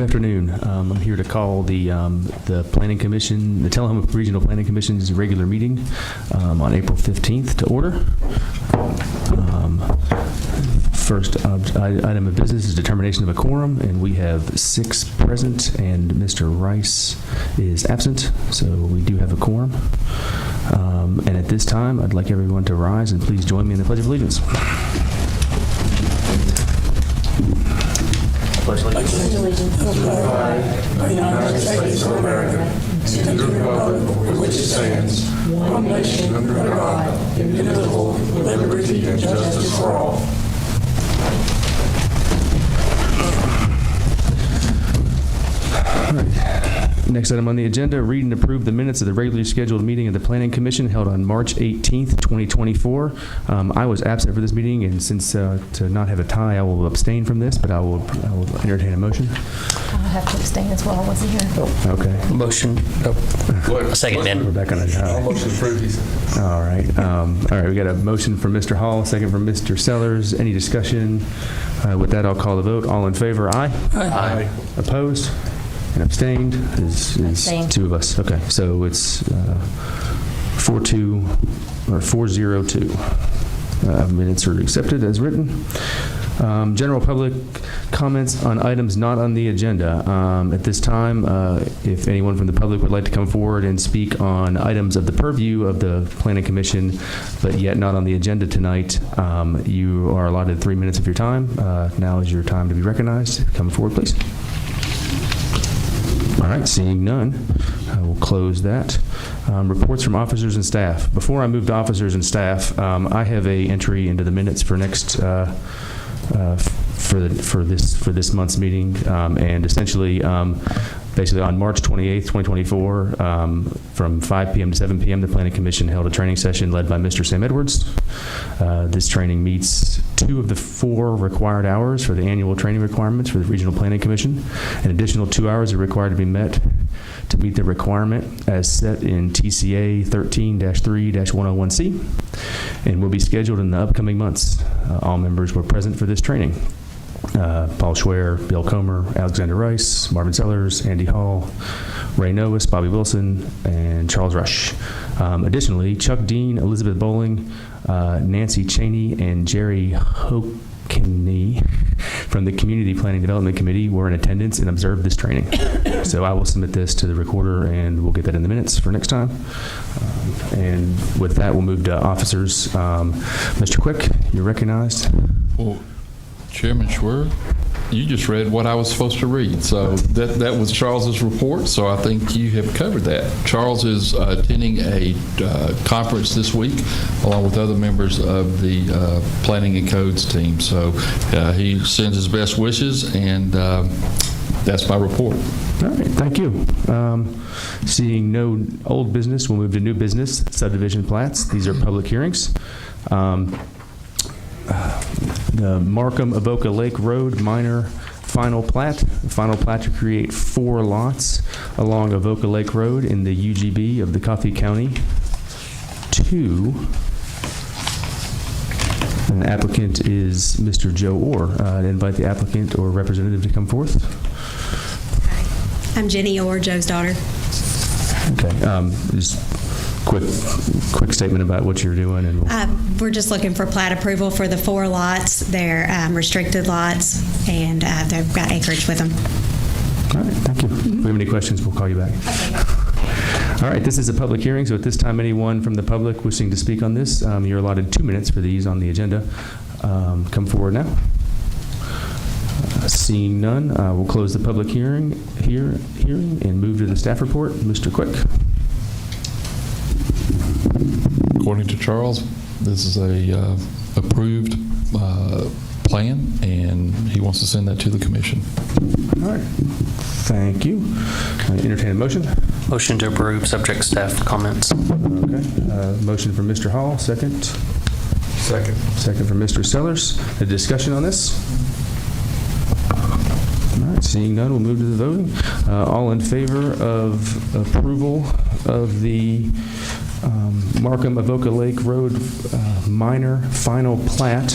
afternoon. I'm here to call the Planning Commission, the Tullahoma Regional Planning Commission's regular meeting on April 15th to order. First item of business is determination of a quorum, and we have 6 present, and Mr. Rice is absent, so we do have a quorum. And at this time, I'd like everyone to rise and please join me in the Pledge of Allegiance. Pledge allegiance to the flag of the United States of America and to the republic for which it stands, one nation under God, indivisible, with liberty and justice for all. Next item on the agenda, read and approve the minutes of the regularly scheduled meeting of the Planning Commission held on March 18th, 2024. I was absent for this meeting, and since to not have a tie, I will abstain from this, but I will entertain a motion. I have to abstain as well. I wasn't here. Oh, okay. Motion. Oh. Second, man. We're back on a tie. Motion approved. All right. All right. We got a motion from Mr. Hall, a second from Mr. Sellers. Any discussion? With that, I'll call the vote. All in favor? Aye. Aye. Opposed? And abstained is Abstained. 2 of us. Okay, so it's 4-2 or 4-0-2. Minutes are accepted as written. General public comments on items not on the agenda. At this time, if anyone from the public would like to come forward and speak on items of the purview of the Planning Commission, but yet not on the agenda tonight, you are allotted 3 minutes of your time. Now is your time to be recognized. Come forward, please. All right, seeing none, I will close that. Reports from officers and staff. Before I move to officers and staff, I have a entry into the minutes for next for this month's meeting, and essentially, basically on March 28th, 2024, from 5 p.m. to 7 p.m., the Planning Commission held a training session led by Mr. Sam Edwards. This training meets 2 of the 4 required hours for the annual training requirements for the Regional Planning Commission. An additional 2 hours are required to be met to meet the requirement as set in TCA 13-3-101C, and will be scheduled in the upcoming months. All members were present for this training. Paul Schwer, Bill Comer, Alexander Rice, Marvin Sellers, Andy Hall, Ray Novus, Bobby Wilson, and Charles Rush. Additionally, Chuck Dean, Elizabeth Bowling, Nancy Cheney, and Jerry Hokeney from the Community Planning Development Committee were in attendance and observed this training. So I will submit this to the recorder, and we'll get that in the minutes for next time. And with that, we'll move to officers. Mr. Quick, you're recognized. Well, Chairman Schwer, you just read what I was supposed to read. So that was Charles's report, so I think you have covered that. Charles is attending a conference this week along with other members of the Planning and Codes team. So he sends his best wishes, and that's my report. All right, thank you. Seeing no old business, we'll move to new business, subdivision plats. These are public hearings. The Markham-Avoca Lake Road minor final plat to create 4 lots along Avoca Lake Road in the UGB of the Coffee County 2. And the applicant is Mr. Joe Orr. I'd invite the applicant or representative to come forth. Hi, I'm Jenny Orr, Joe's daughter. Okay, just quick statement about what you're doing, and We're just looking for plat approval for the 4 lots. They're restricted lots, and they've got acreage with them. all right, thank you. If we have any questions, we'll call you back. All right, this is a public hearing, so at this time, anyone from the public wishing to speak on this, you're allotted 2 minutes for these on the agenda. Come forward now. Seeing none, we'll close the public hearing and move to the staff report. Mr. Quick. According to Charles, this is a approved plan, and he wants to send that to the commission. All right. Thank you. Entertain a motion. Motion to approve, subject staff comments. Okay. Motion from Mr. Hall. Second. Second from Mr. Sellers. A discussion on this? All right. Seeing none, we'll move to the voting. All in favor of approval of the Markham-Avoca Lake Road minor final plat,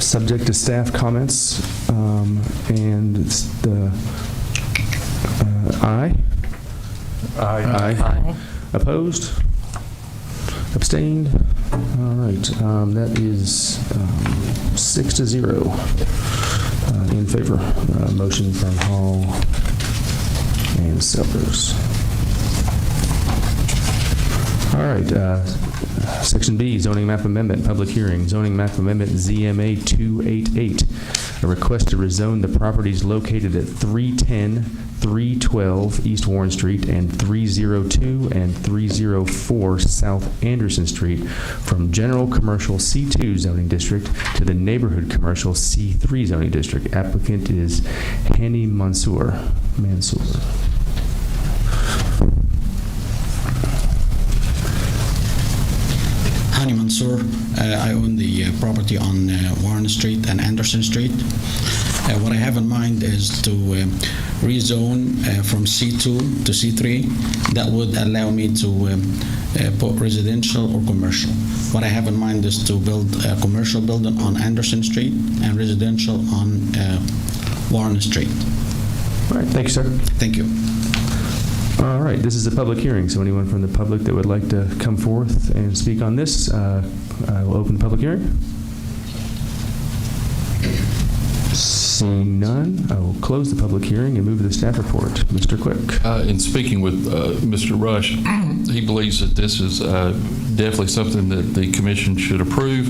subject to staff comments, And it's the aye? Aye. Opposed? Abstained? All right, that is 6-0 in favor. Motion from Hall and Sellers. All right, Section B, zoning map amendment, public hearing. Zoning map amendment ZMA 288. A request to rezone the properties located at 310, 312 East Warren Street and 302 and 304 South Anderson Street from general commercial C2 zoning district to the neighborhood commercial C3 zoning district. Applicant is Hani Mansour. Hani Mansour. I own the property on Warren Street and Anderson Street. What I have in mind is to rezone from C2 to C3. That would allow me to put residential or commercial. What I have in mind is to build a commercial building on Anderson Street and residential on Warren Street. All right, thank you, sir. Thank you. All right, this is a public hearing, so anyone from the public that would like to come forth and speak on this, I will open the public hearing. Seeing none, I will close the public hearing and move to the staff report. Mr. Quick. In speaking with Mr. Rush, he believes that this is definitely something that the commission should approve.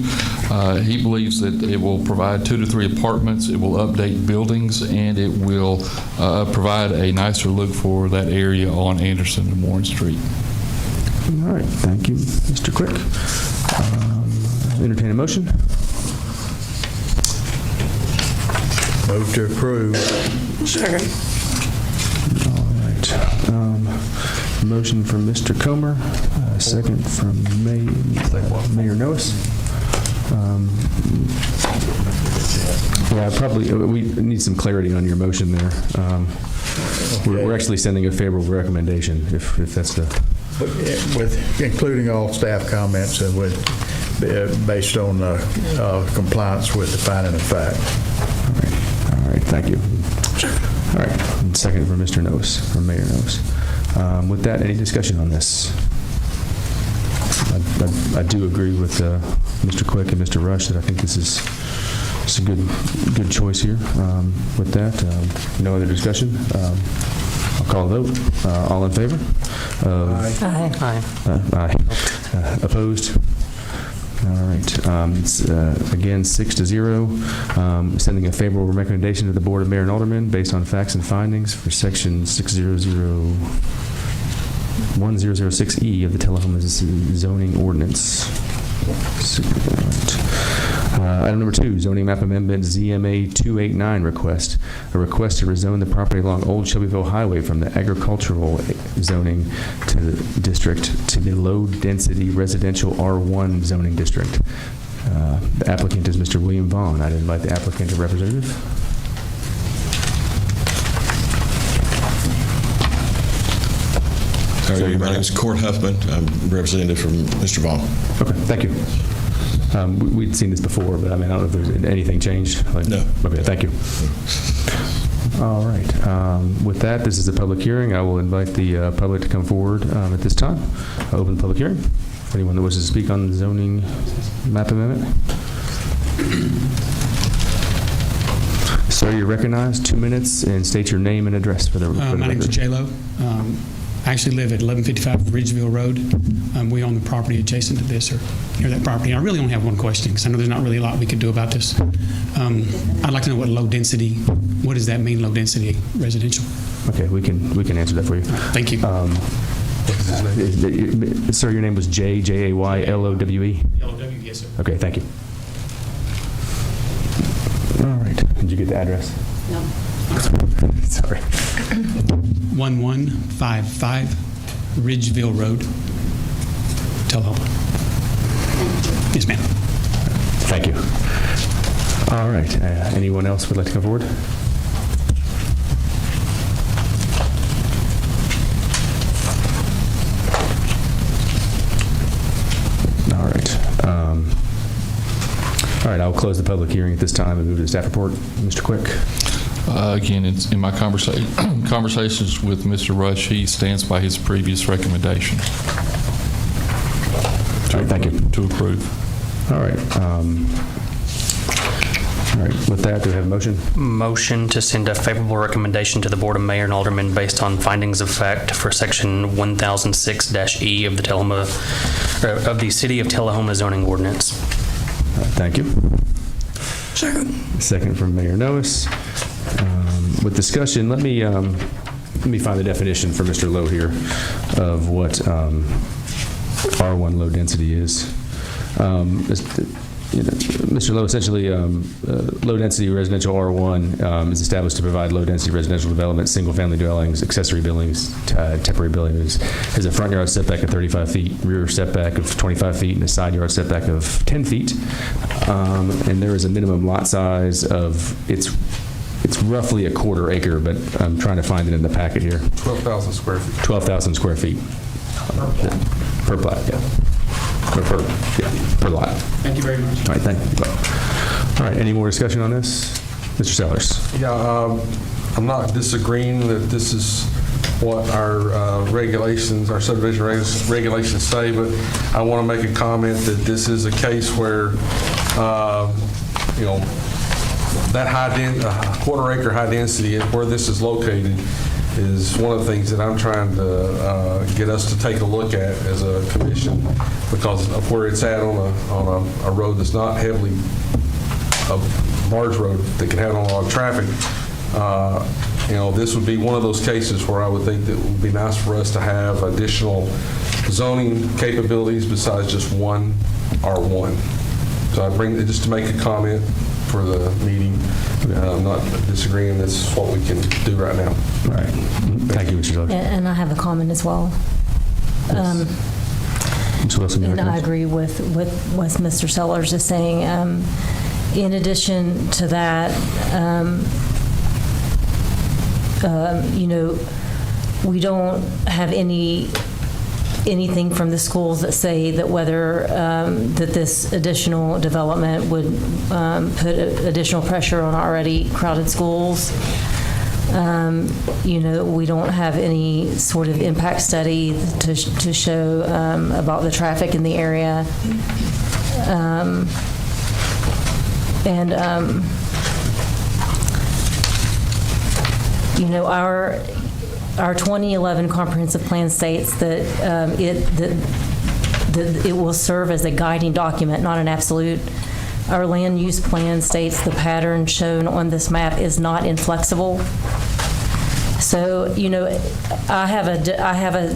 He believes that it will provide 2 to 3 apartments, it will update buildings, and it will provide a nicer look for that area on Anderson and Warren Street. All right, thank you, Mr. Quick. Entertain a motion. Move to approve. Second. All right. Motion from Mr. Comer, second from Mayor Noes. Yeah, probably, we need some clarity on your motion there. We're actually sending a favorable recommendation, if that's the... With including all staff comments and with, based on compliance with the finding of fact. All right, thank you. All right, and second from Mr. Noes, from Mayor Noes. With that, any discussion on this? I do agree with Mr. Quick and Mr. Rush that I think this is a good choice here. With that, no other discussion. I'll call a vote. All in favor? Aye. Aye. Opposed? All right. It's, again, 6-0. Sending a favorable recommendation to the Board of Mayor and Aldermen based on facts and findings for Section 1006E of the Tullahoma zoning ordinance. Item number 2, zoning map amendment ZMA 289 request. A request to rezone the property along Old Shelbyville Highway from the agricultural zoning to the district to the low-density residential R1 zoning district. The applicant is Mr. William Vaughn. I'd invite the applicant or representative. My name is Court Huffman. I'm representative from Mr. Vaughn. Okay, thank you. We'd seen this before, but I mean, I don't know if there's anything changed. No. Okay, thank you. All right. With that, this is a public hearing. I will invite the public to come forward at this time. I'll open the public hearing. Anyone that wishes to speak on the zoning map amendment? Sir, you're recognized. 2 minutes, and state your name and address for the record. My name is J-Lo. I actually live at 1155 Ridgeville Road. We own the property adjacent to this, or near that property. I really only have one question, because I know there's not really a lot we could do about this. I'd like to know what low density, what does that mean, low density residential? Okay, we can answer that for you. Thank you. Sir, your name was J-A-Y-L-O-W-E? L-O-W, yes, sir. Okay, thank you. All right. Did you get the address? No. Sorry. 1155 Ridgeville Road, Tullahoma. Yes, ma'am. Thank you. All right. Anyone else would like to come forward? All right. All right. I'll close the public hearing at this time and move to the staff report. Mr. Quick. Again, it's in my conversations with Mr. Rush, he stands by his previous recommendation. All right, thank you. To approve. All right. All right. With that, do we have a motion? Motion to send a favorable recommendation to the Board of Mayor and Aldermen based on findings of fact for Section 1006-E of the the City of Tullahoma zoning ordinance. Thank you. Second. Second from Mayor Noes. With discussion, let me find the definition for Mr. Lowe here of what R1 low density is. Mr. Lowe, essentially, low-density residential R1 is established to provide low-density residential development, single-family dwellings, accessory buildings, temporary buildings, has a front yard setback of 35 feet, rear setback of 25 feet, and a side yard setback of 10 feet. And there is a minimum lot size of, it's roughly a quarter acre, but I'm trying to find it in the packet here. 12,000 square feet. 12,000 square feet. Per plot, yeah. Per lot. Thank you very much. All right, thank you. All right, any more discussion on this? Mr. Sellers. Yeah, I'm not disagreeing that this is what our regulations, our subdivision regulations say, but I want to make a comment that this is a case where, that quarter acre high density is where this is located is one of the things that I'm trying to get us to take a look at as a commission, because of where it's at on a road that's not heavily a large road that can handle a lot of traffic. This would be one of those cases where I would think that it would be nice for us to have additional zoning capabilities besides just one R1. So I bring it just to make a comment for the meeting. I'm not disagreeing. That's what we can do right now. All right. Thank you, Mr. Sellers. And I have a comment as well. Mr. Wilson, And I agree with what Mr. Sellers is saying. In addition to that, we don't have anything from the schools that say that whether that this additional development would put additional pressure on already crowded schools. We don't have any sort of impact study to show about the traffic in the area. Our 2011 comprehensive plan states that it will serve as a guiding document, not an absolute. Our land use plan states the pattern shown on this map is not inflexible. So, I have a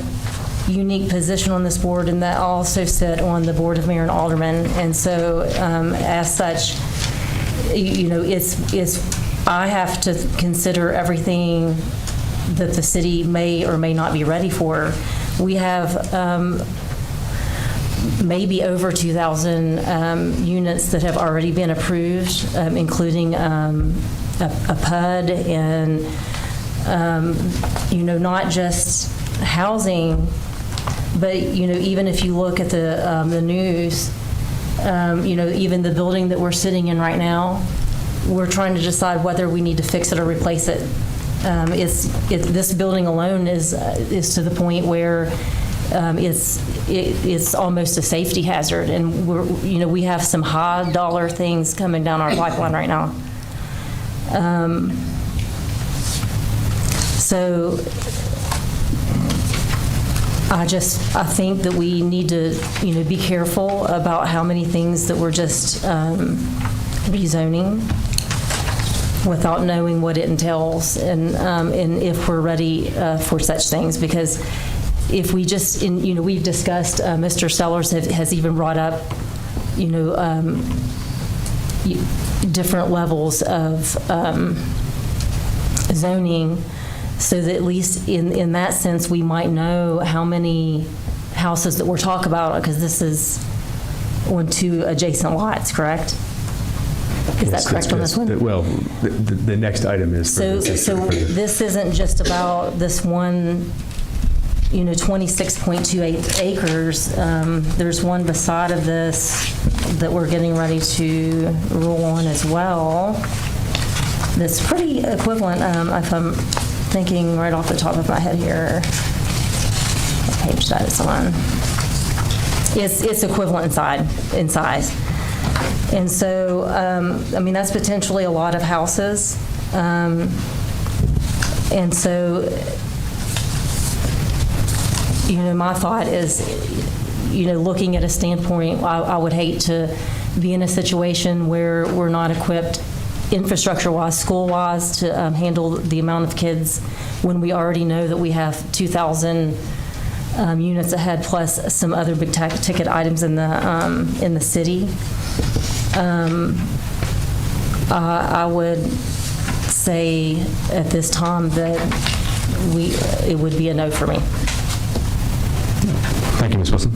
unique position on this board, and that I also sit on the Board of Mayor and Aldermen. And so, as such, I have to consider everything that the city may or may not be ready for. We have maybe over 2,000 units that have already been approved, including a PUD and, not just housing, but, even if you look at the news, even the building that we're sitting in right now, we're trying to decide whether we need to fix it or replace it. This building alone is to the point where it's almost a safety hazard, and we have some high dollar things coming down our pipeline right now. So I think that we need to be careful about how many things that we're just rezoning without knowing what it entails, and if we're ready for such things. Because if we just, we've discussed, Mr. Sellers has even brought up, different levels of zoning, so that at least in that sense we might know how many houses that we're talking about, because this is on 2 adjacent lots, correct? Is that correct on this one? Well, the next item is for so this isn't just about this one 26.28 acres. There's one beside of this that we're getting ready to rule on as well. That's pretty equivalent, if I'm thinking right off the top of my head here. What page that is on? It's equivalent in size. And so, that's potentially a lot of houses. And so, my thought is, looking at a standpoint, I would hate to be in a situation where we're not equipped infrastructure-wise, school-wise, to handle the amount of kids when we already know that we have 2,000 units ahead, plus some other big ticket items in the city. I would say at this time that it would be a no for me. Thank you, Ms. Wilson.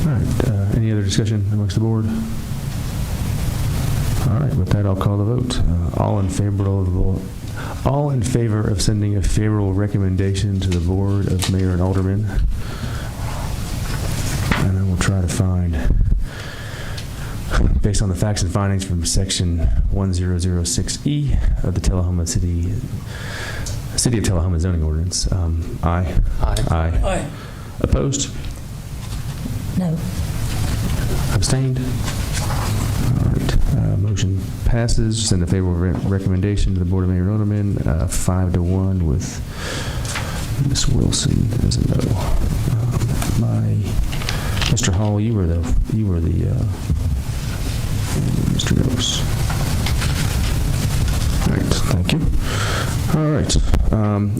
All right, any other discussion amongst the board? All right, with that, I'll call the vote. All in favor of sending a favorable recommendation to the Board of Mayor and Aldermen? And I will try to find, based on the facts and findings from Section 1006E of the City of Tullahoma zoning ordinance. Aye. Aye. Opposed? No. Abstained? All right. Motion passes. Send a favorable recommendation to the Board of Mayor and Aldermen, 5-1 with Ms. Wilson as a no. Mr. Hall, you were the Mr. Gross. All right. Thank you. All right.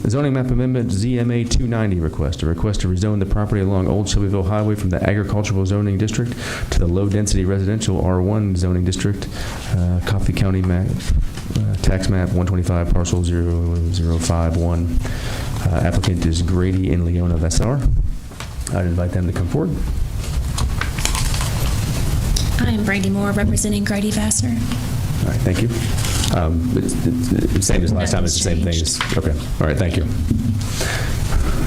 Zoning map amendment, ZMA 290 request. A request to rezone the property along Old Shelbyville Highway from the agricultural zoning district to the low-density residential R1 zoning district. Coffee County map, tax map 125, parcel 0051. Applicant is Grady and Leona Vassar. I'd invite them to come forward. I am Brady Moore, representing Grady Vassar. All right, thank you. It's the same as last time. It's the same thing. Okay. All right. Thank you.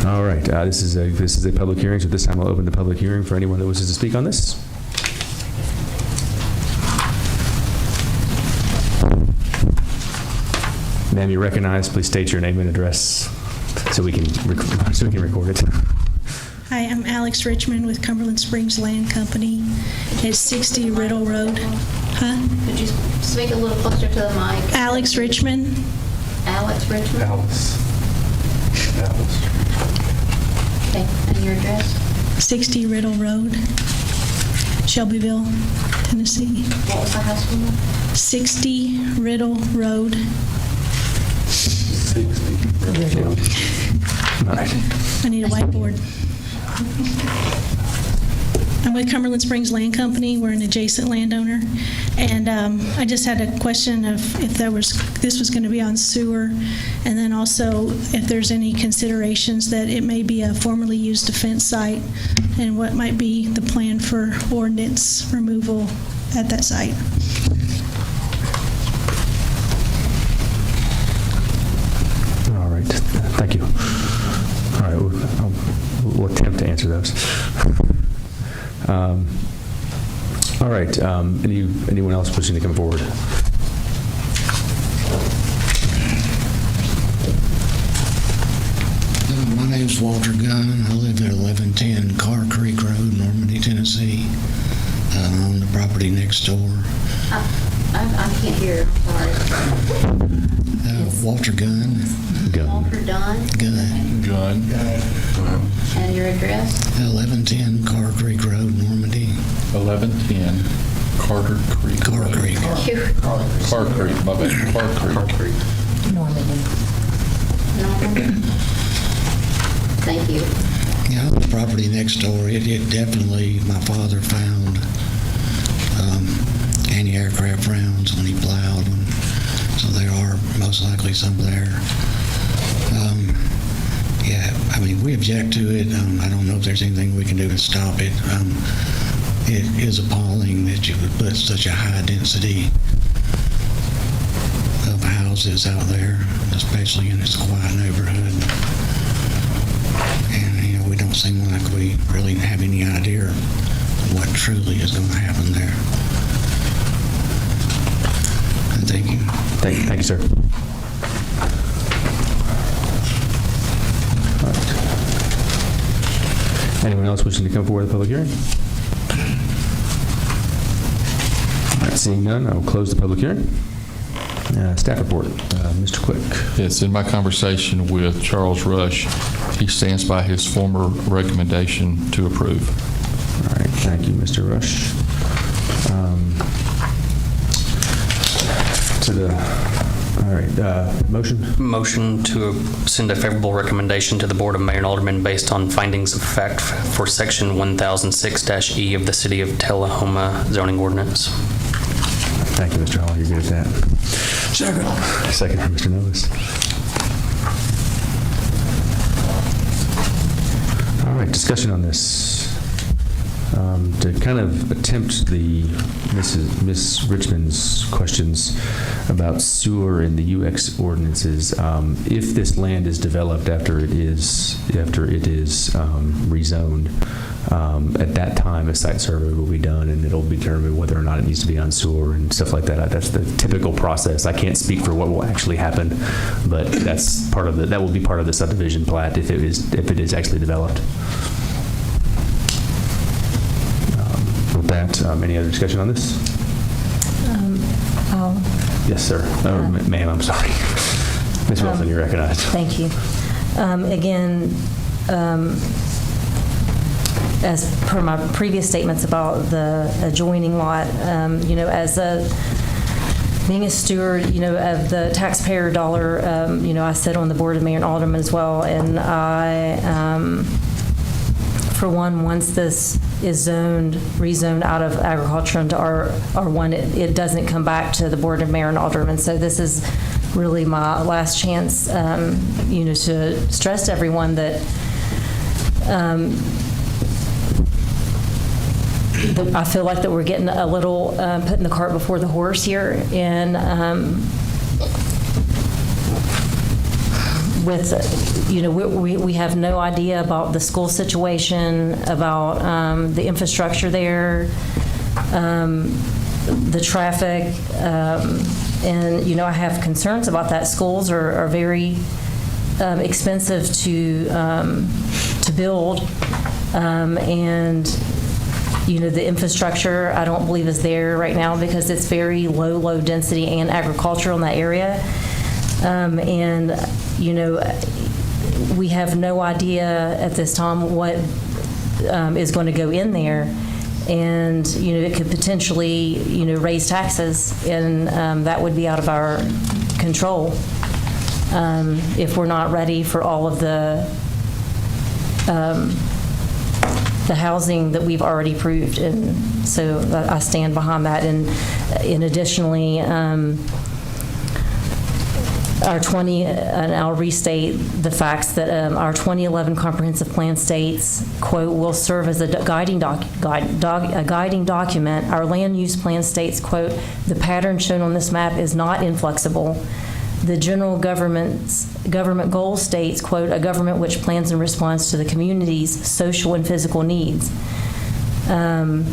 All right. This is a public hearing. So this time I'll open the public hearing for anyone that wishes to speak on this. Ma'am, you recognize. Please state your name and address so we can record it. Hi, I'm Alex Richmond with Cumberland Springs Land Company. It's 60 Riddle Road. Huh? Could you speak a little closer to the mic? Alex Richmond. Alex Richmond? Alice. Okay, and your address? 60 Riddle Road, Shelbyville, Tennessee. What was the house number? 60 Riddle Road. 60. All right. I need a whiteboard. I'm with Cumberland Springs Land Company. We're an adjacent landowner. And I just had a question of if this was going to be on sewer, and then also if there's any considerations that it may be a formerly used defense site, and what might be the plan for ordinance removal at that site. All right. Thank you. All right. We'll attempt to answer those. All right. Anyone else wishing to come forward? My name's Walter Gunn. I live at 1110 Carr Creek Road, Normandy, Tennessee. I own the property next door. I can't hear, sorry. Walter Gunn. Walter Dunn? Gunn. And your address? 1110 Carr Creek Road, Normandy. 1110 Carter Creek. Carr Creek. Thank you. Carr Creek, my bad. Carr Creek. Normandy. Thank you. Yeah, the property next door, it definitely, my father found anti-aircraft rounds when he plowed, so there are most likely some there. Yeah, I mean, we object to it. I don't know if there's anything we can do to stop it. It is appalling that you would put such a high density of houses houses out there, especially in this quiet neighborhood. And, we don't seem like we really have any idea what truly is going to happen there. And thank you. Thank you, sir. All right. Anyone else wishing to come forward to the public hearing? All right, seeing none, I will close the public hearing. Staff report, Mr. Quick. Yes, in my conversation with Charles Rush, he stands by his former recommendation to approve. All right, thank you, Mr. Rush. Motion? Motion to send a favorable recommendation to the Board of Mayor and Aldermen based on findings of fact for Section 1006-E of the City of Tullahoma zoning ordinance. Thank you, Mr. Hall. You're good at that. Second. Second from Mr. Novis. All right, discussion on this. To kind of attempt Miss Richmond's questions about sewer and the UX ordinances, if this land is developed after it is rezoned, at that time a site survey will be done and it'll be determined whether or not it needs to be on sewer and stuff like that. That's the typical process. I can't speak for what will actually happen, but that's part of that will be part of the subdivision plat if it is actually developed. With that, any other discussion on this? Yes, sir. Ma'am, I'm sorry. Ms. Wilson, you're recognized. Thank you. Again, as per my previous statements about the adjoining lot, as being a steward, of the taxpayer dollar, I sit on the board of mayor and aldermen as well, and I, for one, once this is rezoned out of agriculture into R1, it doesn't come back to the board of mayor and aldermen. So this is really my last chance, to stress to everyone that I feel like that we're getting a little putting the cart before the horse here, and we have no idea about the school situation, about the infrastructure there, the traffic, and I have concerns about that. Schools are very expensive to build, and the infrastructure I don't believe is there right now because it's very low density and agricultural in that area. And we have no idea at this time what is going to go in there, and it could potentially raise taxes, and that would be out of our control if we're not ready for all of the housing that we've already approved. And so I stand behind that. And additionally, I'll restate the facts that our 2011 comprehensive plan states, quote, will serve as a guiding document. Our land use plan states, quote, the pattern shown on this map is not inflexible. The general government goal states, quote, a government which plans in response to the community's social and physical needs. And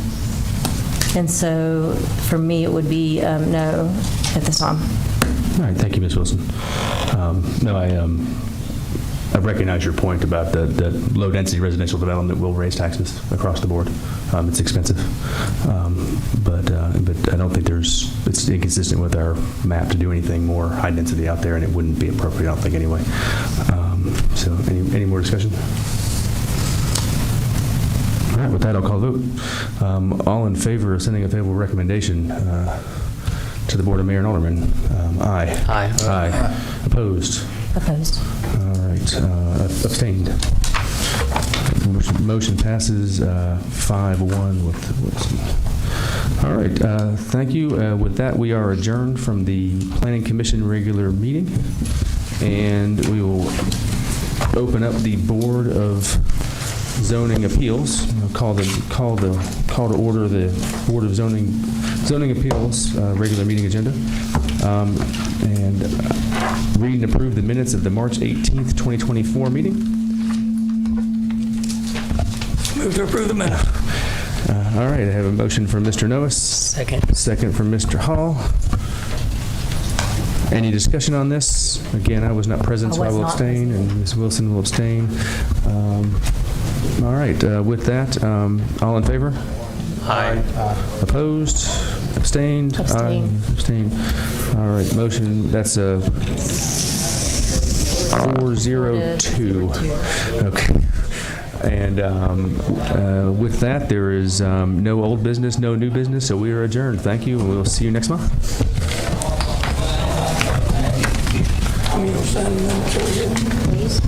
so for me, it would be no at this time. All right, thank you, Ms. Wilson. No, I recognize your point about the low-density residential development will raise taxes across the board. It's expensive, but I don't think it's inconsistent with our map to do anything more high density out there, and it wouldn't be appropriate, I don't think, anyway. So, any more discussion? All right, with that, I'll call the vote. All in favor of sending a favorable recommendation to the Board of Mayor and Aldermen? Aye. Aye. Aye. Opposed? Opposed. All right. Abstained. Motion passes 5-1 with Wilson. All right. Thank you. With that, we are adjourned from the Planning Commission regular meeting, and we will open up the Board of Zoning Appeals. I'll call to order the Board of Zoning Appeals regular meeting agenda. And read and approve the minutes of the March 18th, 2024 meeting. Move to approve the minutes. All right, I have a motion from Mr. Noes. Second. Second from Mr. Hall. Any discussion on this? Again, I was not present, so I was will not abstain, present. and Ms. Wilson will abstain. All right, with that, all in favor? Aye. Opposed? Abstained? Abstain. Aye. Abstained. All right, motion, that's a 402. Okay. And with that, there is no old business, no new business, so we are adjourned. Thank you, and we'll see you next month. I'm going to sign the minutes over here. Please.